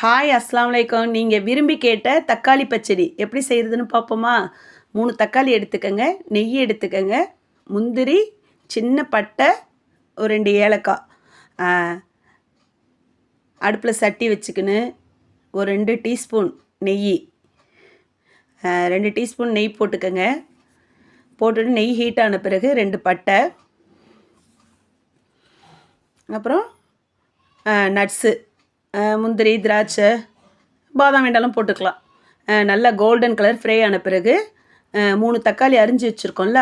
Hi அஸ்ஸலாமு அலைக்கும். நீங்கள் விரும்பி கேட்ட தக்காளி பச்சடி எப்படி செய்கிறதுன்னு பார்ப்போமா? 3 தக்காளி எடுத்துக்கங்க, நெய் எடுத்துக்கங்க, முந்திரி, சின்ன பட்டை, ஒரு 2 ஏலக்காய். அடுப்பில் சட்டி வச்சுக்கின்னு ஒரு 2 டீஸ்பூன் நெய், 2 டீஸ்பூன் நெய் போட்டுக்கங்க. போட்டுட்டு நெய் ஹீட் ஆன பிறகு 2 பட்டை, அப்புறம் நட்ஸு, முந்திரி, திராட்சை, பாதாம் வேண்டாலும் போட்டுக்கலாம். நல்லா கோல்டன் கலர் ஃப்ரை ஆன பிறகு 3 தக்காளி அரிஞ்சு வச்சுருக்கோம்ல,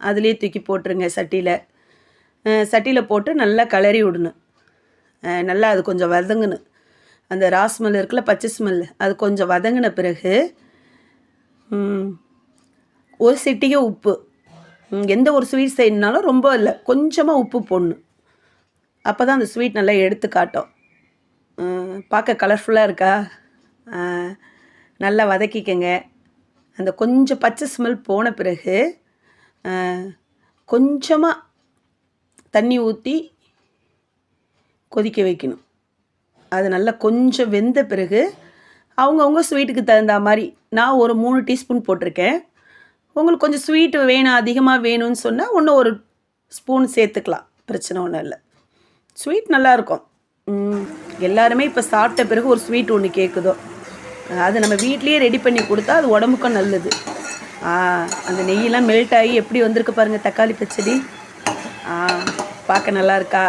அதுலேயே தூக்கி போட்டுருங்க சட்டியில் போட்டு நல்லா கிளறி விடணும். நல்லா அது கொஞ்சம் வதங்கணும். அந்த ரா ஸ்மெல் இருக்குல்ல, பச்சை ஸ்மெல், அது கொஞ்சம் வதங்கின பிறகு ஒரு சிட்டிகை உப்பு. எந்த ஒரு ஸ்வீட் செய்யணுனாலும் ரொம்ப இல்லை, கொஞ்சமாக உப்பு போடணும். அப்போ தான் அந்த ஸ்வீட் நல்லா எடுத்து காட்டும். பார்க்க கலர்ஃபுல்லாக இருக்கா? நல்லா வதக்கிக்கங்க. அந்த கொஞ்சம் பச்சை ஸ்மெல் போன பிறகு கொஞ்சமாக தண்ணி ஊற்றி கொதிக்க வைக்கணும். அது நல்லா கொஞ்சம் வெந்த பிறகு அவங்கவுங்க ஸ்வீட்டுக்கு தகுந்த மாதிரி, நான் ஒரு 3 டீஸ்பூன் போட்டிருக்கேன். உங்களுக்கு கொஞ்சம் ஸ்வீட்டு வேணும், அதிகமாக வேணும்னு சொன்னால் இன்னும் ஒரு ஸ்பூன் சேர்த்துக்கலாம், பிரச்சனை ஒன்றும் இல்லை. ஸ்வீட் நல்லாயிருக்கும். எல்லாருமே இப்போ சாப்பிட்ட பிறகு ஒரு ஸ்வீட் ஒன்று கேட்குதோ, அது நம்ம வீட்லேயே ரெடி பண்ணி கொடுத்தா அது உடம்புக்கும் நல்லது. அந்த நெய்யெல்லாம் மெல்ட் ஆகி எப்படி வந்திருக்கு பாருங்கள் தக்காளி பச்சடி. பார்க்க நல்லா இருக்கா?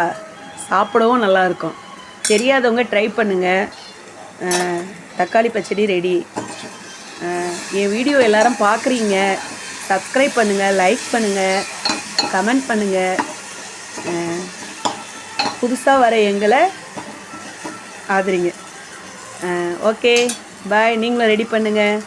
சாப்பிடவும் நல்லாயிருக்கும். தெரியாதவங்க ட்ரை பண்ணுங்கள். தக்காளி பச்சடி ரெடி. என் வீடியோ எல்லாரும் பார்க்குறீங்க, சப்ஸ்கிரைப் பண்ணுங்கள், லைக் பண்ணுங்கள், கமெண்ட் பண்ணுங்கள். புதுசாக வர எங்களை ஆதரிங்க. ஓகே, பாய். நீங்களும் ரெடி பண்ணுங்கள்.